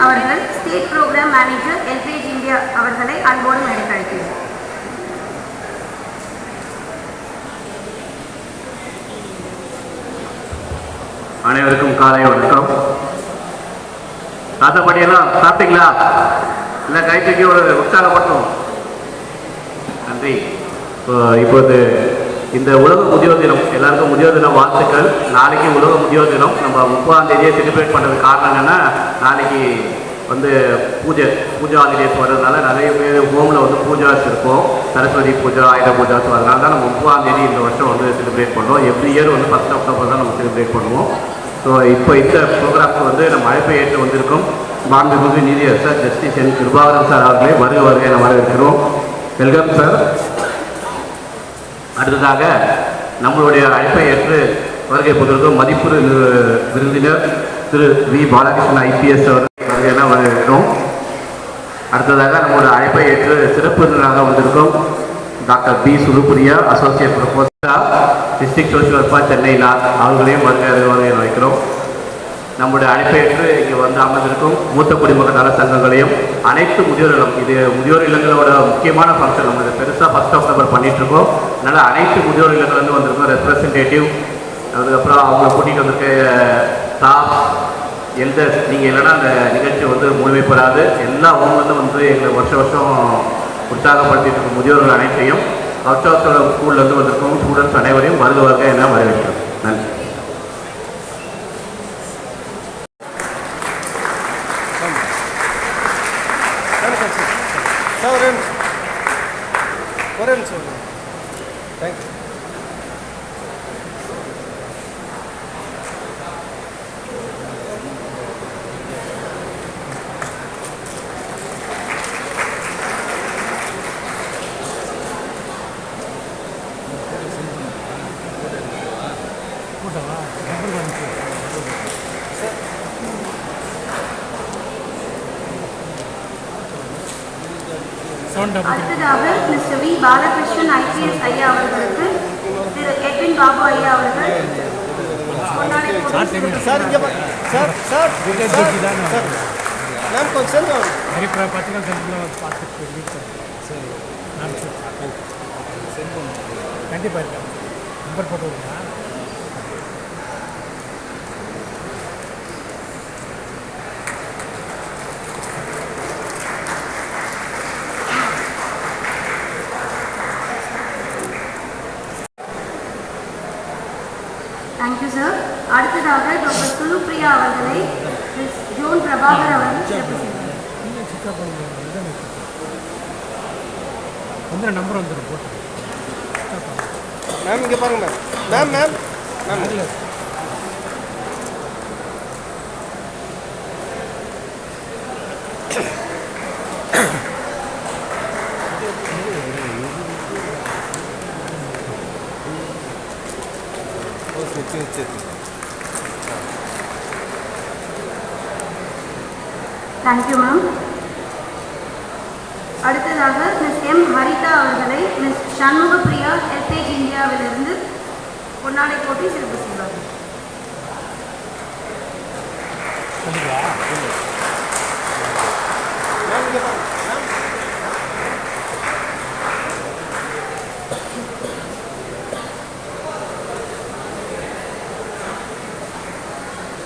அவர்கள் state program manager LPG India அவர்களை அன்போடு மேடைக்கு அழைக்கிறேன். அனைவருக்கும் காலை வணக்கம். தாத்தப்படியெல்லாம் சாப்பிட்டீங்களா? இல்லை கைத்துக்கு ஒரு உற்சாகப்பட்டோம். நன்றி. இப்போது இந்த உலக முதியோர் தினம், எல்லாருக்கும் முதியோர் தின வாழ்த்துக்கள். நாளைக்கு உலக முதியோர் தினம். நம்ம 30ஆம் தேதியை செலிப்ரேட் பண்ணுறதுக்கு காரணம் என்னென்னா, நாளைக்கு பூஜா ஹாலிடேஸ் வர்றதுனால நிறைய பேர் ஹோமில் பூஜாஸ் இருக்கும். சரஸ்வதி பூஜா, ஆயுத பூஜா. ஸோ அதனால தான் நம்ம 30ஆம் தேதி இந்த வருஷம் செலிப்ரேட் பண்ணுறோம். எவ்ரி இயர் 1 அக்டோபர் தான் நம்ம செலிப்ரேட் பண்ணுவோம். ஸோ இப்போ இந்த ப்ரோக்ராமுக்கு நம்ம அழைப்பை ஏற்று வந்திருக்கோம் மாண்புமிகு நீதியரசர் ஜஸ்டிஸ் என் கிருபாகரன் சார் அவர்களே வருகை என வரவேற்கிறோம். Welcome sir. அடுத்ததாக நம்மளுடைய அழைப்பை ஏற்று வருகை புதிருக்கும் மதிப்புறு விருந்தினர் திரு வி பாலகிருஷ்ணன் ஐபிஎஸ் அவர்கள் வருகை என வரவேற்கிறோம். அடுத்ததாக நம்மளுடைய அழைப்பை ஏற்று சிறப்பு விருந்தினராக வந்திருக்கும் doctor P Sulupriya, associate professor, district social welfare Chennai அவர்களையும் வருகை வைக்கிறோம். நம்முடைய அழைப்பேற்று இங்கே அமர்ந்திருக்கும் மூத்த குடிமக்கள் நல சங்கங்களையும் அனைத்து முதியோர் இல்லம், இது முதியோர் இல்லங்களோட முக்கியமான ஃபங்க்ஷன். நம்ம இது பெருசாக 1 அக்டோபர் பண்ணிகிட்ருக்கோம். அதனால் அனைத்து முதியோர் இல்லங்கள்லேருந்து வந்திருக்கோம் ரெப்ரசன்டேட்டிவ், அதுக்கப்புறம் அவங்க கூட்டிகிட்டு வந்திருக்க ஸ்டாஃப், எல்டர்ஸ். நீங்கள் இல்லைன்னா அந்த நிகழ்ச்சி முழுமைப்படாது. எல்லா அவங்களும் எங்களை வருஷம் உற்சாகப்படுத்திட்டு இருக்கும் முதியோர்கள் அனைத்தையும் கவுச்சோட ஸ்கூல்லேருந்து வந்திருக்கோம் ஸ்டூடெண்ட்ஸ் அனைவரையும் வருக என வரவேற்கிறோம். நன்றி. அடுத்ததாக மிஸ்டர் வி பாலகிருஷ்ணன் ஐபிஎஸ் ஐயா அவர்களுக்கு திரு எட்வின் பாபு ஐயா அவர்கள் கண்டிப்பாக நம்பர் போட்டு விடுங்க. Thank you sir. அடுத்ததாக டாக்டர் சுலுப்பிரியா அவர்களை ஜோன் பிரபாகர் அவர்கள் சிறப்பு செய்வார். நம்பர் வந்துடும் போட்டு மேம் இங்கே பாருங்க மேம் மேம் மேம் இல்லை தேங்க்யூ மேம். அடுத்ததாக மிஸ் எம் ஹரிதா அவர்களை மிஸ் சண்முகப்பிரியா எல்பிஜி இந்தியாவிலிருந்து பொன்னாடை போட்டி சிறப்பு செய்வார்கள்.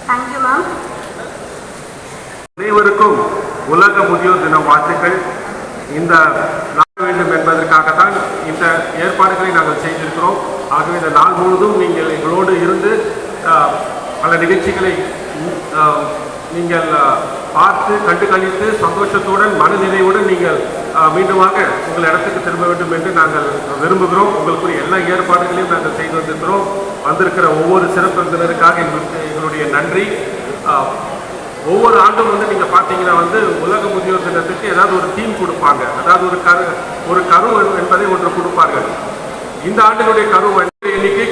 Thank you ma'am. அனைவருக்கும் உலக முதியோர் தின வாழ்த்துக்கள். இந்த நாள் வேண்டும் என்பதற்காகத்தான் இந்த ஏற்பாடுகளை நாங்கள் செய்திருக்கிறோம். ஆகவே இந்த நாள் முழுவதும் நீங்கள் எங்களோடு இருந்து பல நிகழ்ச்சிகளை நீங்கள் பார்த்து கண்டு கழித்து சந்தோஷத்துடன் மனநிறைவுடன் நீங்கள் மீண்டுமாக உங்கள் இடத்துக்கு திரும்ப வேண்டும் என்று நாங்கள் விரும்புகிறோம். உங்களுக்குரிய எல்லா ஏற்பாடுகளையும் நாங்கள் செய்து வந்திருக்கிற ஒவ்வொரு சிறப்பு விருந்தினருக்காக எங்களுடைய நன்றி. ஒவ்வொரு ஆண்டும் நீங்கள் பார்த்தீங்கன்னா உலக முதியோர் தினத்துக்கு ஏதாவது ஒரு தீம் கொடுப்பாங்க, அதாவது ஒரு கரு என்பதை ஒன்று கொடுப்பார்கள். இந்த ஆண்டினுடைய கரு எண்ணிக்கை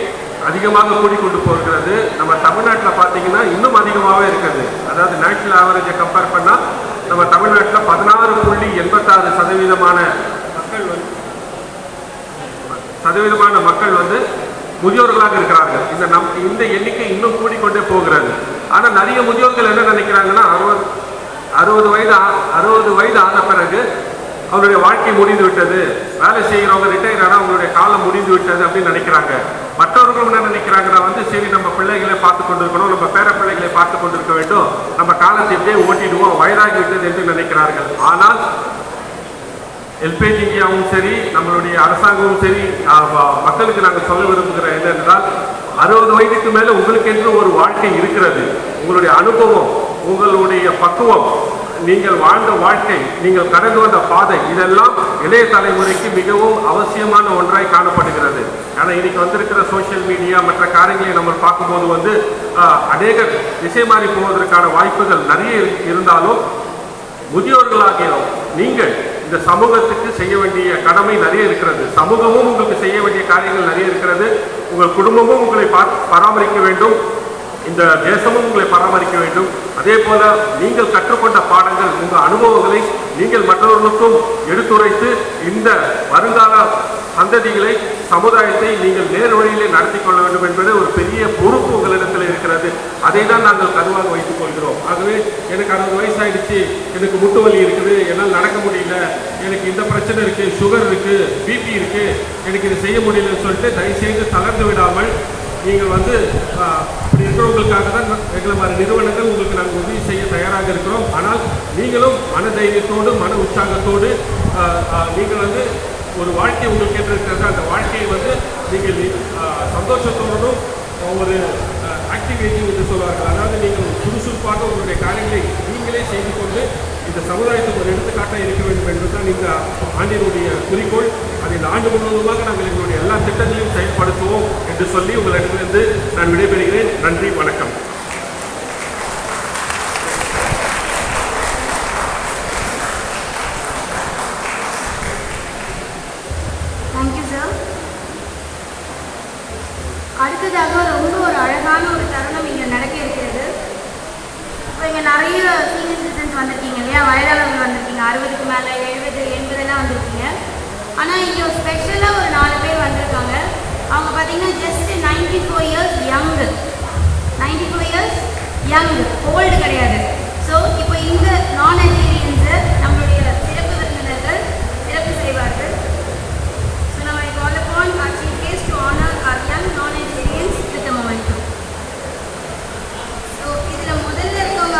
அதிகமாக கூடிக்கொண்டு போகிறது. நம்ம தமிழ்நாட்டில் பார்த்தீங்கன்னா இன்னும் அதிகமாகவே இருக்குது. அதாவது நேஷனல் ஆவரேஜை கம்பேர் பண்ணால் நம்ம தமிழ்நாட்டில் 16.86% மக்கள் முதியோர்களாக இருக்கிறார்கள். இந்த எண்ணிக்கை இன்னும் கூடிக்கொண்டே போகிறது. ஆனால் நிறைய முதியோர்கள் என்ன நினைக்கிறாங்கன்னா 60 வயது ஆன பிறகு அவருடைய வாழ்க்கை முடிந்து விட்டது, வேலை செய்கிறவங்க ரிட்டையர் ஆனால் அவங்களுடைய காலம் முடிந்து விட்டது அப்படின்னு நினைக்கிறாங்க. மற்றவர்களும் என்ன நினைக்கிறாங்கன்னா சரி நம்ம பிள்ளைகளை பார்த்து கொண்டிருக்கணும், நம்ம பேர பிள்ளைகளை பார்த்து கொண்டிருக்க வேண்டும், நம்ம காலத்தை எப்படியே ஓட்டிடுவோம், வயதாகி விட்டது என்று நினைக்கிறார்கள். ஆனால் எல்பிஜி இந்தியாவும் சரி, நம்மளுடைய அரசாங்கமும் சரி, மக்களுக்கு நாங்கள் சொல்ல விரும்புகிற என்னென்றால் 60 வயதுக்கு மேலே உங்களுக்கு என்று ஒரு வாழ்க்கை இருக்கிறது. உங்களுடைய அனுபவம், உங்களுடைய பக்குவம், நீங்கள் வாழ்ந்த வாழ்க்கை, நீங்கள் கடந்து வந்த பாதை, இதெல்லாம் இளைய தலைமுறைக்கு மிகவும் அவசியமான ஒன்றாய் காணப்படுகிறது. ஆனால் இன்னைக்கு வந்திருக்கிற சோசியல் மீடியா மற்ற காரியங்களை நம்ம பார்க்கும்போது அநேக திசை மாறி போவதற்கான வாய்ப்புகள் நிறைய இருந்தாலும் முதியோர்களாகிய நீங்கள் இந்த சமூகத்துக்கு செய்ய வேண்டிய கடமை நிறைய இருக்கிறது. சமூகமும் உங்களுக்கு செய்ய வேண்டிய காரியங்கள் நிறைய இருக்கிறது. உங்கள் குடும்பமும் உங்களை பராமரிக்க வேண்டும், இந்த தேசமும் உங்களை பராமரிக்க வேண்டும். அதே போல நீங்கள் கற்றுக்கொண்ட பாடங்கள், உங்கள் அனுபவங்களை நீங்கள் மற்றவர்களுக்கும் எடுத்துரைத்து இந்த வருங்கால சந்ததிகளை, சமுதாயத்தை நீங்கள் நேர் வழியிலே நடத்தி கொள்ள வேண்டும் என்பது ஒரு பெரிய பொறுப்பு உங்களிடத்தில் இருக்கிறது. அதை தான் நாங்கள் கருவாக வைத்துக் கொள்கிறோம். ஆகவே எனக்கு 60 வயசாயிடுச்சு, எனக்கு முட்டு வலி இருக்குது, என்னால் நடக்க முடியல, எனக்கு இந்த பிரச்சனை இருக்குது, சுகர் இருக்குது, பிபி இருக்குது, எனக்கு இது செய்ய முடியலன்னு சொல்லிட்டு தயவுசெய்து தளர்ந்து விடாமல் நீங்கள் அப்படி இருக்கிறவங்களுக்காக தான் எங்களை மாதிரி நிறுவனங்கள் உங்களுக்கு நாங்கள் உதவி செய்ய தயாராக இருக்கிறோம். ஆனால் நீங்களும் மன தைரியத்தோடு, மன உற்சாகத்தோடு நீங்கள் ஒரு வாழ்க்கை உங்களுக்கு இருக்கிறது. அந்த வாழ்க்கையை நீங்கள் சந்தோஷத்தோடும் ஒரு ஆக்டிவேட்டிங் என்று சொல்வார்கள். அதாவது நீங்கள் சுறுசுறுப்பாக உங்களுடைய காரியங்களை நீங்களே செய்து கொண்டு இந்த சமுதாயத்துக்கு ஒரு எடுத்துக்காட்டாக இருக்க வேண்டும் என்பதுதான் இந்த ஆண்டினுடைய குறிக்கோள். அதை இந்த ஆண்டு முழுவதுமாக நாங்கள் எங்களுடைய எல்லா திட்டங்களையும் செயல்படுத்துவோம் என்று சொல்லி உங்களிடமிருந்து நான் விடைபெறுகிறேன். நன்றி, வணக்கம். Thank you sir. அடுத்ததாக ரொம்ப ஒரு அழகான ஒரு தருணம் இங்கே நடக்க இருக்கிறது. இப்போ இங்கே நிறைய சீனியர் சிட்டிசன்ஸ் வந்திருக்கீங்க இல்லையா, வயதாளர்கள் வந்திருக்கீங்க, 60க்கு மேலே 70, 80 வந்திருக்கீங்க. ஆனால் இங்கே ஸ்பெஷலாக ஒரு 4 பேர் வந்திருக்காங்க. அவங்க பார்த்தீங்கன்னா just 94 years young, 94 years young, old கிடையாது. ஸோ இப்போ இந்த நான் நைஜீரியன்ஸை நம்மளுடைய சிறப்பு விருந்தினர்கள் சிறப்பு செய்வார்கள். ஸோ நம்ம கால் upon our chief guest to honor our young non-Nigerians with a momentum. So இதில் முதல்ல இருக்கவங்க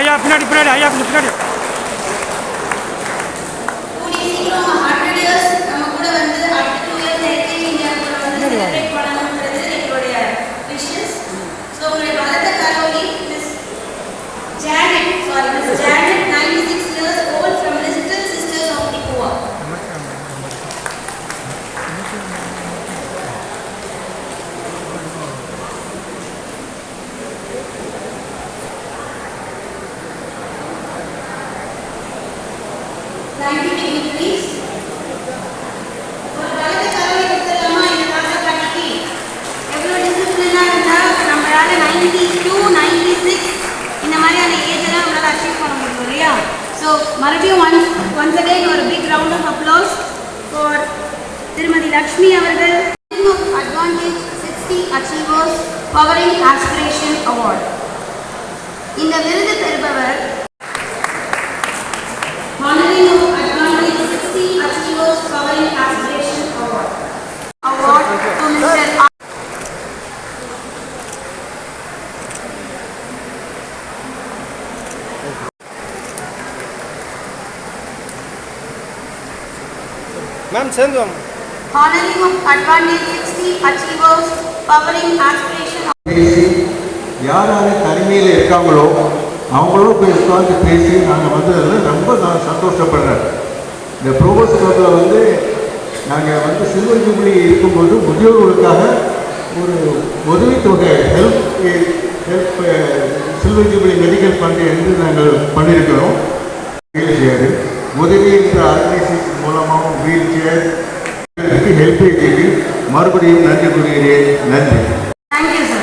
ஐயா பின்னாடி பின்னாடி ஐயா கொஞ்சம் பின்னாடி. கூடிய சீக்கிரம் 100 இயர்ஸ் நம்ம கூட அடுத்த 2 இயர்ஸ் எல்கேஜி இந்தியா கூட celebrate பண்ணணும்ன்றது Miss Janet, 96 years old, from Little Sisters of the Poor. Thank you, dignitaries. ஒரு வலது கரவை எடுத்துலாமா இந்த தாத்தா பாட்டிக்கு? எவ்வளோ டிசிப்ளினா இருந்தா நம்மளால 92, 96 இந்த மாதிரியான ஏஜ் எல்லாம் நம்மளால அச்சீவ் பண்ண முடியும் இல்லையா? ஸோ மறுபடியும் once again ஒரு big round of applause for திருமதி லக்ஷ்மி அவர்கள் Advantage 60 Achievers Powering Aspiration Award. இந்த விருது பெறுபவர் Honoring of Advantage 60 Achievers Powering Aspiration Award to Mr. Ma'am சேர்ந்து வாங்க. Honoring of Advantage 60 Achievers Powering Aspiration Award. பேசி யார் யார் தனிமையில் இருக்காங்களோ அவங்களோட போய் உட்காந்து பேசி நாங்கள் வந்ததில் ரொம்ப நான் சந்தோஷப்படுறேன். இந்த ப்ரோபோஸ் கிளப்பில் வந்து நாங்கள் வந்து சில்வர் ஜூப்ளி இருக்கும்போது முதியோர்களுக்காக ஒரு உதவித்தொகை help silver jubilee medical fund என்று நாங்கள் பண்ணியிருக்கிறோம். வீல் சேரு உதவி என்ற ஆர்கனைசேஷன் மூலமாகவும் வீல் சேர் ஹெல்ப்பேஜுக்கு மறுபடியும் நன்றி கூறுகிறேன். நன்றி. Thank you, sir.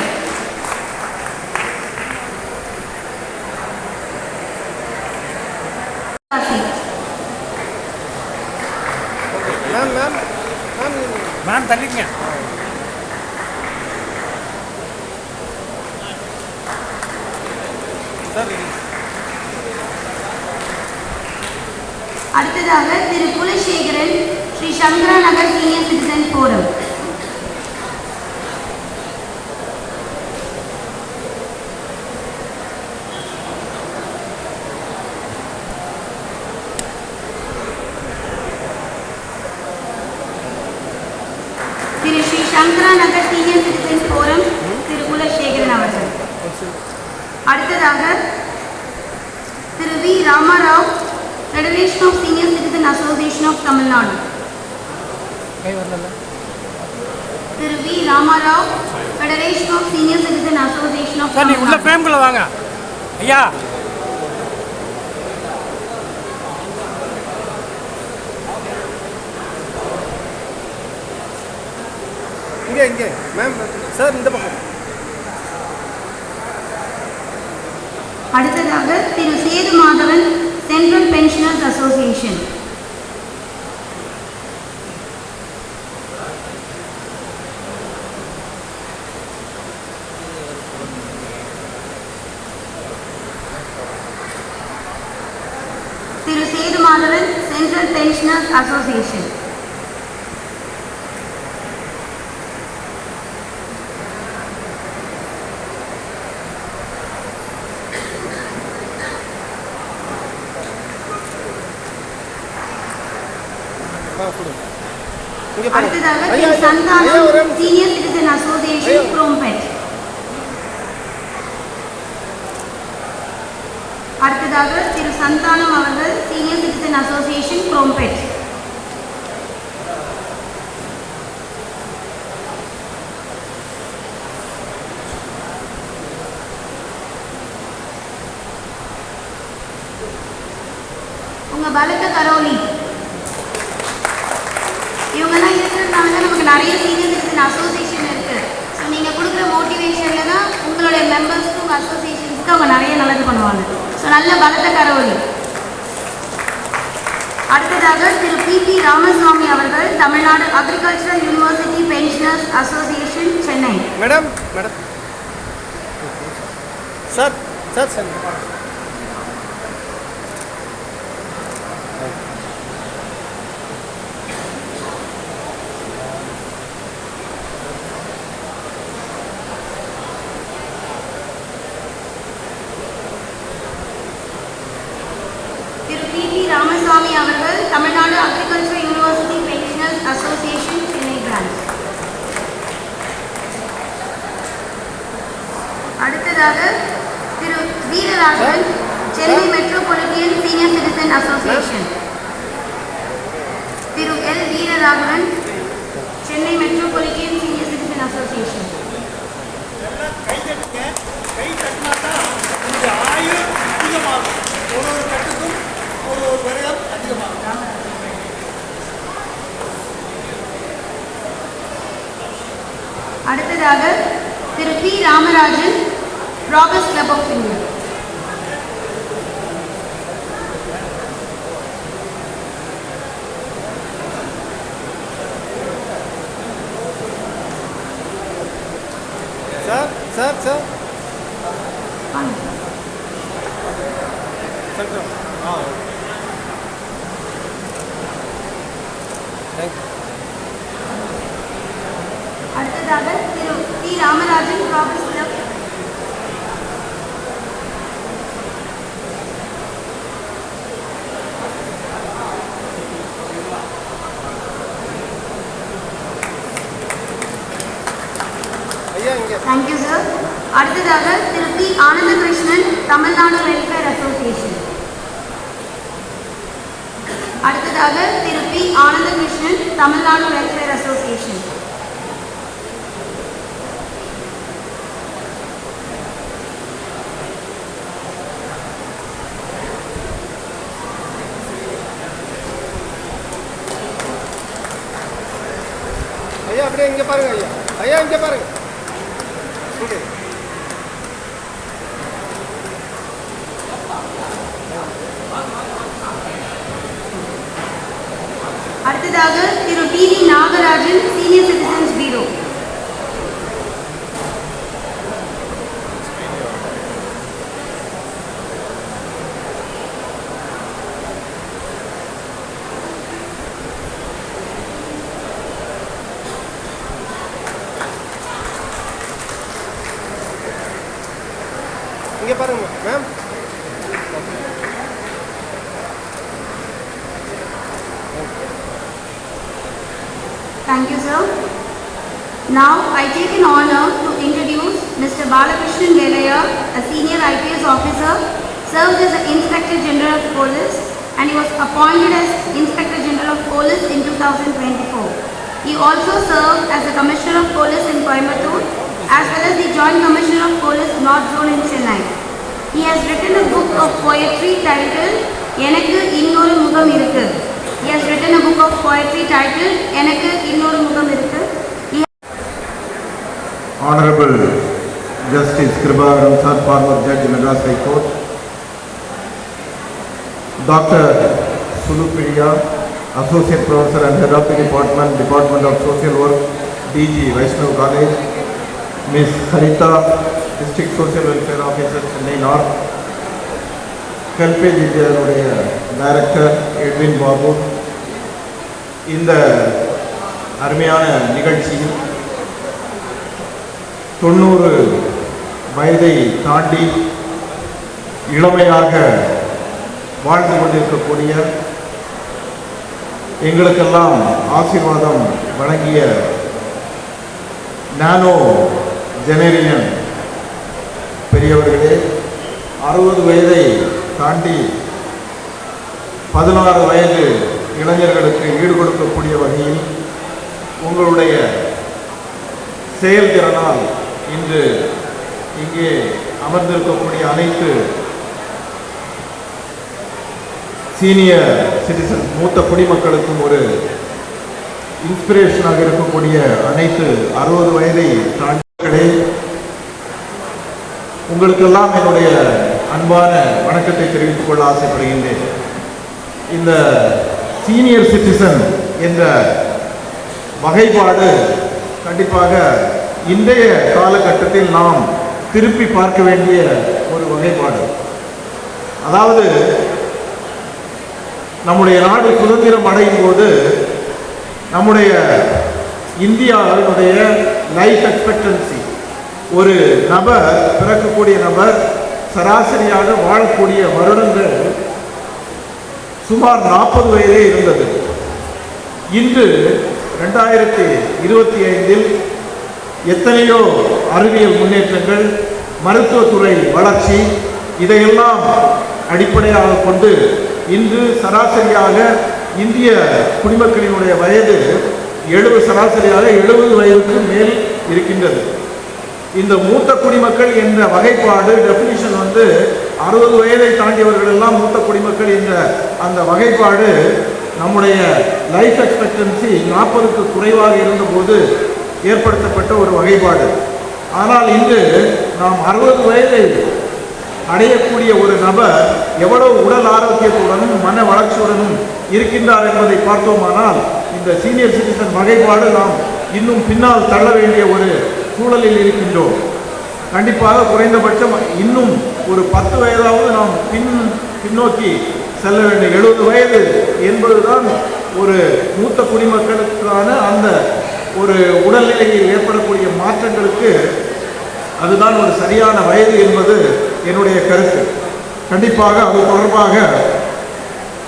Ma'am ma'am ma'am ma'am தள்ளிக்கங்க. சார் அடுத்ததாக Thiru Kulasekaran, Sri Sankara Nagar senior citizen forum. Thiru Sri Sankara Nagar senior citizen forum Thiru Kulasekaran அவர்கள். அடுத்ததாக Thiru V Ramarao, Federation of Senior Citizen Association of Tamil Nadu. Thiru V Ramarao, Federation of Senior Citizen Association of sir Tamil நீ உள்ள Nadu. ஃப்ரேம்குள்ள வாங்க ஐயா. இங்கே இங்கே மேம் சார் இந்த பக்கம். அடுத்ததாக திரு Setu Madhavan, Central Pensioners Association. திரு Setu Madhavan, Central Pensioners Association. இங்கே அடுத்ததாக ஐயா திரு சந்தானம், ஐயா ஒரு Senior Citizen Association, Krompet. அடுத்ததாக திரு சந்தானம் அவர்கள், Senior Citizen Association, Krompet. உங்க பலத்த கரோலி இவங்கெல்லாம் இருக்கிறதுனால தான் நமக்கு நிறைய சீனியர் சிட்டிசன் அசோசியேஷன் இருக்குது. ஸோ நீங்கள் கொடுக்குற மோட்டிவேஷனில் தான் உங்களுடைய மெம்பர்ஸ்க்கு உங்கள் அசோசியேஷன்ஸ்க்கு அவங்க நிறைய நல்லது பண்ணுவாங்க. ஸோ நல்ல பலத்த கரவொலி. அடுத்ததாக திரு பி ராமசாமி அவர்கள், Tamil Nadu agricultural university pensioners association, Chennai. Madam madam sir sir sir Ramasamy அவர்கள், Tamil Nadu agriculture university pensioners association, Chennai branch. அடுத்ததாக Thiru Veeraraghavan, Chennai metropolitan senior citizen association Thiru L Veeraraghavan, Chennai metropolitan senior citizen association. கை தட்டுங்க. கை தட்டினா தான் இந்த ஆயுள் அதிகமாகும். ஒரு கட்டுக்கும் ஒரு விரயம் அதிகமாகும். அடுத்ததாக Thiru P Ramarajan, Roberts club of India. Sir sir sir sir ah thank you. அடுத்ததாக Thiru P Ramarajan, Roberts club. ஐயா இங்கே தேங்க்யூ சார். அடுத்ததாக Thiru P Anandakrishnan, Tamil Nadu welfare association. அடுத்ததாக Thiru P Anandakrishnan, Tamil Nadu welfare association. ஐயா அப்படியே இங்கே பாருங்க. ஐயா ஐயா இங்கே பாருங்க. இங்கே அடுத்ததாக Thiru T V Nagarajan, senior citizens bureau. இங்கே பாருங்க ma'am. Thank you, sir. Now, I take an honor to introduce Mr. Balakrishnan Velaya, a senior IPS officer, served as the Inspector General of Police, and he was appointed as Inspector General of Police in 2024. He also served as the Commissioner of Police in Coimbatore, as well as the Joint Commissioner of Police North Zone in Chennai. He has written a book of poetry titled Enakku Innoru Mugam Irukku. He has written a book of poetry titled Enakku Innoru Mugam Irukku. Honorable Justice Kriparam Sir, former Judge in Madras High Court, Dr. Sulupriya, Associate Professor and Head of the Department of Social Work, DG, Vaishnav College, Ms. Harita, District Social Welfare Officer, Chennai North, Helpage India Director, Edwin Babu, இந்த அருமையான நிகழ்ச்சியில் 90 வயதை தாண்டி இளமையாக வாழ்ந்து கொண்டிருக்கக்கூடிய எங்களுக்கெல்லாம் ஆசீர்வாதம் வழங்கிய நானோ ஜெனரியன் பெரியவர்களே, 60 வயதை தாண்டி 16 வயது இளைஞர்களுக்கு ஈடு கொடுக்கக்கூடிய வகையில் உங்களுடைய செயல்திறனால் இன்று இங்கே அமர்ந்திருக்கக்கூடிய அனைத்து சீனியர் சிட்டிசன் மூத்த குடிமக்களுக்கும் ஒரு இன்ஸ்பிரேஷனாக இருக்கக்கூடிய அனைத்து 60 வயதை தாண்டிகளே, உங்களுக்கெல்லாம் என்னுடைய அன்பான வணக்கத்தை தெரிவித்துக் கொள்ள ஆசைப்படுகின்றேன். இந்த சீனியர் சிட்டிசன் என்ற வகைப்பாடு கண்டிப்பாக இன்றைய காலகட்டத்தில் நாம் திருப்பி பார்க்க வேண்டிய ஒரு வகைப்பாடு. அதாவது நம்முடைய நாடு சுதந்திரம் அடையும் போது நம்முடைய இந்தியாவினுடைய லைஃப் எக்ஸ்பெக்டன்சி, ஒரு நபர் பிறக்கக்கூடிய நபர் சராசரியாக வாழக்கூடிய வருடங்கள் சுமார் 40 வயதே இருந்தது. இன்று 2025 எத்தனையோ அறிவியல் முன்னேற்றங்கள், மருத்துவத்துறை வளர்ச்சி, இதையெல்லாம் அடிப்படையாக கொண்டு இன்று சராசரியாக இந்திய குடிமக்களினுடைய வயது சராசரியாக 70 வயதுக்கு மேல் இருக்கின்றது. இந்த மூத்த குடிமக்கள் என்ற வகைப்பாடு டெஃபினிஷன் 60 வயதை தாண்டியவர்கள் எல்லாம் மூத்த குடிமக்கள் என்ற அந்த வகைப்பாடு நம்முடைய லைஃப் எக்ஸ்பெக்டன்சி 40க்கு குறைவாக இருந்தபோது ஏற்படுத்தப்பட்ட ஒரு வகைப்பாடு. ஆனால் இன்று நாம் 60 வயதை அடையக்கூடிய ஒரு நபர் எவ்வளவு உடல் ஆரோக்கியத்துடனும் மன வளர்ச்சியுடனும் இருக்கின்றார் என்பதை பார்த்தோமானால் இந்த சீனியர் சிட்டிசன் வகைப்பாடு நாம் இன்னும் பின்னால் தள்ள வேண்டிய ஒரு சூழலில் இருக்கின்றோம். கண்டிப்பாக குறைந்தபட்சம் இன்னும் ஒரு 10 வயதாவது நாம் பின்னோக்கி செல்ல வேண்டும். 70 வயது என்பதுதான் ஒரு மூத்த குடிமக்களுக்கான அந்த ஒரு உடல்நிலையில் ஏற்படக்கூடிய மாற்றங்களுக்கு அதுதான் ஒரு சரியான வயது என்பது என்னுடைய கருத்து. கண்டிப்பாக அது தொடர்பாக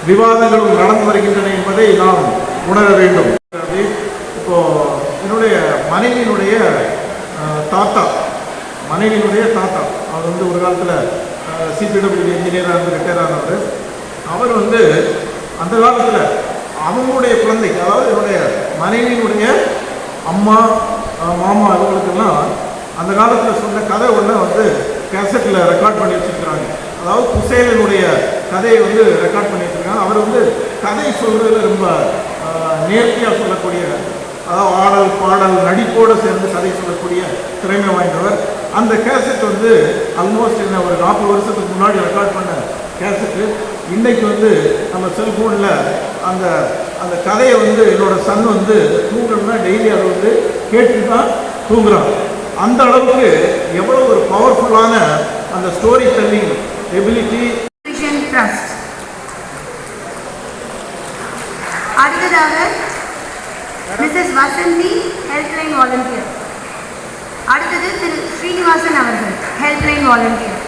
விவாதங்களும் நடந்து வருகின்றன என்பதை நாம் உணர வேண்டும். இப்போ என்னுடைய மனைவியினுடைய தாத்தா அவர் ஒரு காலத்தில் சிபிடபிள்யூ இன்ஜினியராக இருந்து ரிட்டையர் ஆனவர். அவர் அந்த காலத்தில் அவங்களுடைய குழந்தைக்கு, அதாவது என்னுடைய மனைவியினுடைய அம்மா மாமா அவங்களுக்கெல்லாம் அந்த காலத்தில் சொன்ன கதை ஒன்று கேசட்டில் ரெக்கார்ட் பண்ணி வச்சுருக்கிறாங்க. அதாவது குசேலனுடைய கதையை ரெக்கார்ட் பண்ணி வச்சுருக்காங்க. அவர் கதை சொல்கிறதுல ரொம்ப நேர்த்தியாக சொல்லக்கூடிய, அதாவது ஆடல் பாடல் நடிப்போடு சேர்ந்து கதை சொல்லக்கூடிய திறமை வாய்ந்தவர். அந்த கேசட் ஆல்மோஸ்ட் என்ன ஒரு 40 வருஷத்துக்கு முன்னாடி ரெக்கார்ட் பண்ண கேசட்டு இன்றைக்கு நம்ம செல்ஃபோனில் அந்த அந்த கதையை என்னோட சன் தூங்கணும்னா டெய்லி அதை கேட்டு தான் தூங்குறான். அந்த அளவுக்கு எவ்வளோ ஒரு பவர்ஃபுல்லான அந்த ஸ்டோரி டெல்லிங் எபிலிட்டி. ட்ரஸ்ட். அடுத்ததாக மிஸ்ஸஸ் வசந்தி ஹெல்ப்லைன் வாலண்டியர். அடுத்தது திரு ஸ்ரீனிவாசன் அவர்கள் ஹெல்ப்லைன் வாலண்டியர்.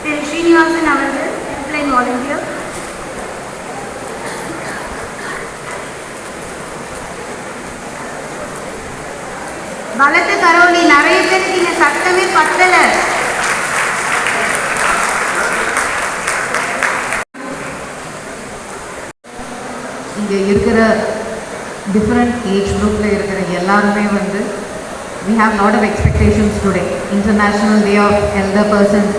திரு ஸ்ரீனிவாசன் அவர்கள் ஹெல்ப்லைன் வாலண்டியர். பலத்த கரோலி. நிறைய பேருக்கு இங்க சத்தமே பத்தல. இங்கே இருக்கிற டிஃப்ரெண்ட் ஏஜ் குரூப்பில் இருக்கிற எல்லாருமே we have lot of expectations today. International Day of Elder Persons,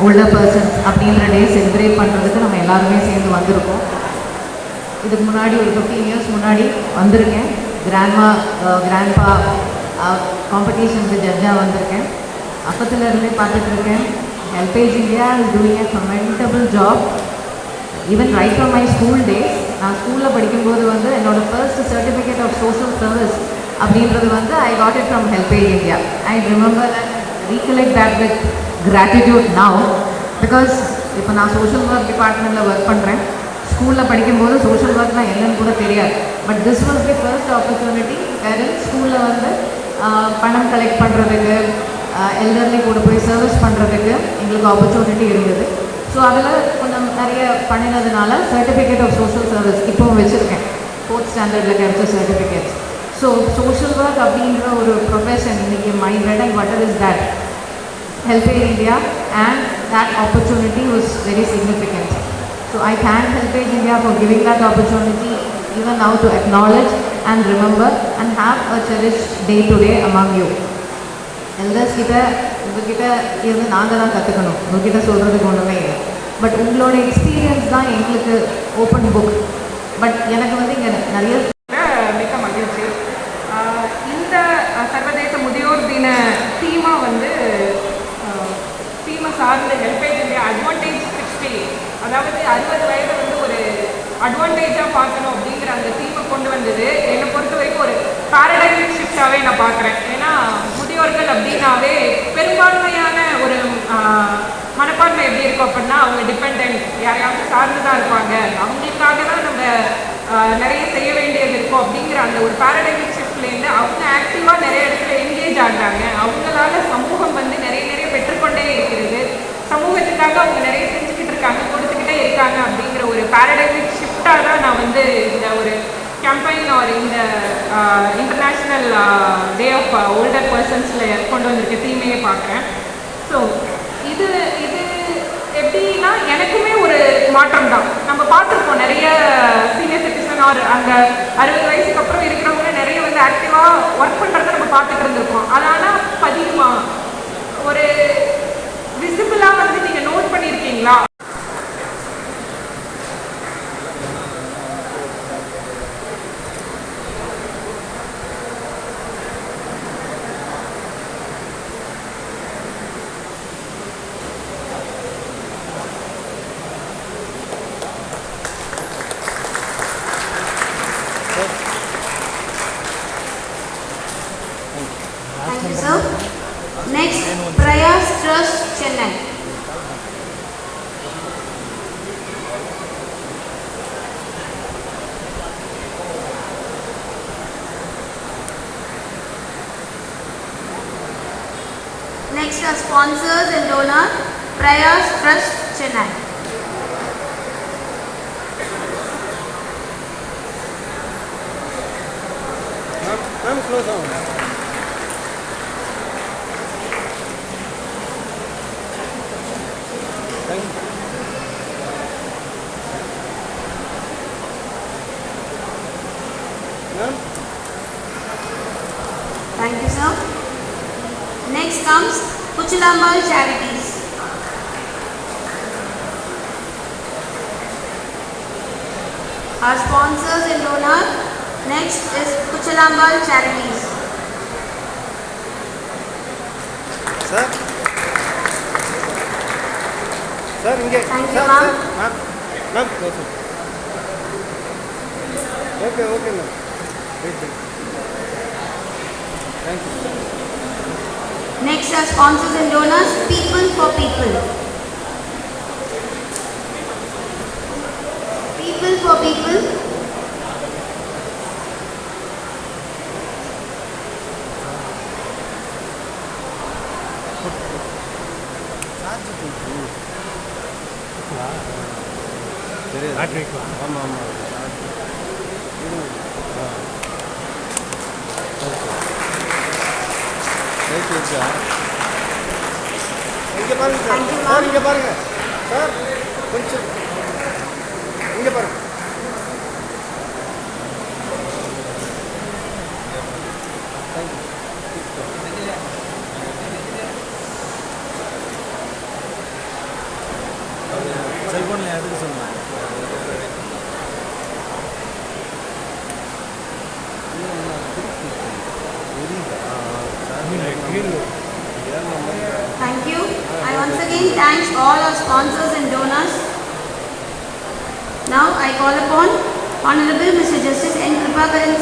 Older Persons அப்படின்ற டே செலிப்ரேட் பண்ணுறதுக்கு நம்ம எல்லாருமே சேர்ந்து வந்திருக்கோம். இதுக்கு முன்னாடி ஒரு 15 years முன்னாடி வந்திருக்கேன். கிராண்ட்பா காம்படிஷனுக்கு ஜட்ஜாக வந்திருக்கேன். அப்பத்துலேருந்தே பார்த்துட்ருக்கேன். HelpAge India is doing a commendable job. Even right from my school days, நான் ஸ்கூலில் படிக்கும்போது என்னோடய first certificate of social service அப்படின்றது I got it from HelpAge India. I remember and recollect that with gratitude now. Because இப்போ நான் social work டிபார்ட்மெண்ட்டில் work பண்ணுறேன். ஸ்கூலில் படிக்கும்போது சோஷியல் ஒர்க்னால் என்னன்னு கூட தெரியாது. But this was the first opportunity வேறு ஸ்கூலில் பணம் கலெக்ட் பண்ணுறதுக்கு, எல்டர்லி கூட போய் சர்வீஸ் பண்ணுறதுக்கு எங்களுக்கு ஆப்பர்ச்சுனிட்டி இருந்தது. ஸோ அதில் கொஞ்சம் நிறைய பண்ணினதுனால சர்டிஃபிகேட் ஆஃப் சோஷியல் சர்வீஸ் இப்போவும் வச்சுருக்கேன். 4th ஸ்டாண்டர்டில் கிடைச்ச சர்டிஃபிகேட்ஸ். ஸோ சோஷியல் ஒர்க் அப்படின்ற ஒரு ப்ரொஃபஷன் இன்றைக்கி my bread and butter is that Helpage India, and that opportunity was very significant. So I thank Helpage India for giving that opportunity even now to acknowledge and remember and have a cherished day today among you. Elders உங்ககிட்ட இருந்து நாங்கள் தான் கற்றுக்கணும். உங்ககிட்ட சொல்கிறதுக்கு ஒன்றுமே இல்லை. But உங்களோட எக்ஸ்பீரியன்ஸ் தான் எங்களுக்கு ஓப்பன் புக். பட் எனக்கு இங்கே நிறைய மிக்க மகிழ்ச்சி. இந்த சர்வதேச முதியோர் தின தீமை சார்ந்த ஹெல்பேஜ் இந்தியா அட்வான்டேஜ் 60, அதாவது 60 வயதை ஒரு அட்வான்டேஜாக பார்க்கணும் அப்படிங்கிற அந்த தீமை கொண்டு வந்தது. என்னை பொறுத்த வரைக்கும் ஒரு பேரடைமிக் ஷிஃப்டாகவே நான் பார்க்குறேன். ஏன்னா முதியோர்கள் அப்படின்னாவே பெரும்பான்மையான ஒரு மனப்பான்மை எப்படி இருக்கும் அப்படின்னா, அவங்க டிபெண்ட், யாரையாவது சார்ந்து தான் இருப்பாங்க, அவங்களுக்காக தான் நம்ம நிறைய செய்ய வேண்டியது இருக்கும் அப்படிங்கிற அந்த ஒரு பேரடைமிக் ஷிஃப்ட்லேருந்து அவங்க ஆக்டிவாக நிறைய இடத்துல என்கேஜ் ஆகிறாங்க. அவங்களால சமூகம் நிறைய பெற்றுக்கொண்டே இருக்கிறது. சமூகத்தில் கொடுக்கறதுக்காக அவங்க நிறைய செஞ்சுக்கிட்டு இருக்காங்க, கொடுத்துக்கிட்டே இருக்காங்க அப்படிங்கிற ஒரு பேரடைமிக் ஷிஃப்டாக தான் நான் வந்து இந்த ஒரு கேம்பெயின் ஒரு இந்த இன்டர்நேஷ்னல் டே ஆஃப் ஓல்டர் பர்சன்ஸில் கொண்டு வந்திருக்க தீமையை பார்க்குறேன். ஸோ இது இது எப்படின்னா எனக்குமே ஒரு மாற்றம் தான். நம்ம பார்த்துருப்போம் நிறைய சீனியர் சிட்டிசன் ஆர் அந்த 60 வயசுக்கு அப்புறம் இருக்கிறவங்க நிறைய வந்து ஆக்டிவாக ஒர்க் பண்ணுறத நம்ம பார்த்துட்டு இருந்திருப்போம். அது ஆனால் பதிவுமா ஒரு விசிபிளாக வந்து நீங்கள் நோட் பண்ணியிருக்கீங்களா? Thank you, sir. Next, Prayas Trust, Chennai. Next are sponsors and donor, Prayas Trust, Chennai. Ma'am, close down. Thank you. Ma'am. Thank you, sir. Next comes Kuchilammal Charities. Our sponsors and donor, next is Kuchilammal Charities. Sir. Sir, inge. Thank you, Sir, ma'am. sir. Ma'am. Ma'am, close down. Okay, okay, ma'am. Wait, wait. Thank you. Next are sponsors and donors, People for People. People for People. ஆமாம் ஆமாம் இங்கே பாருங்க sir. Thank you, ma'am. Sir இங்கே பாருங்க sir, கொஞ்சம் இங்கே பாருங்க. செல்போனில் எதுக்கு சொன்னேன்? Thank you. I once again thank all our sponsors and donors. Now I call upon Honorable Mr. Justice N. Kripakaran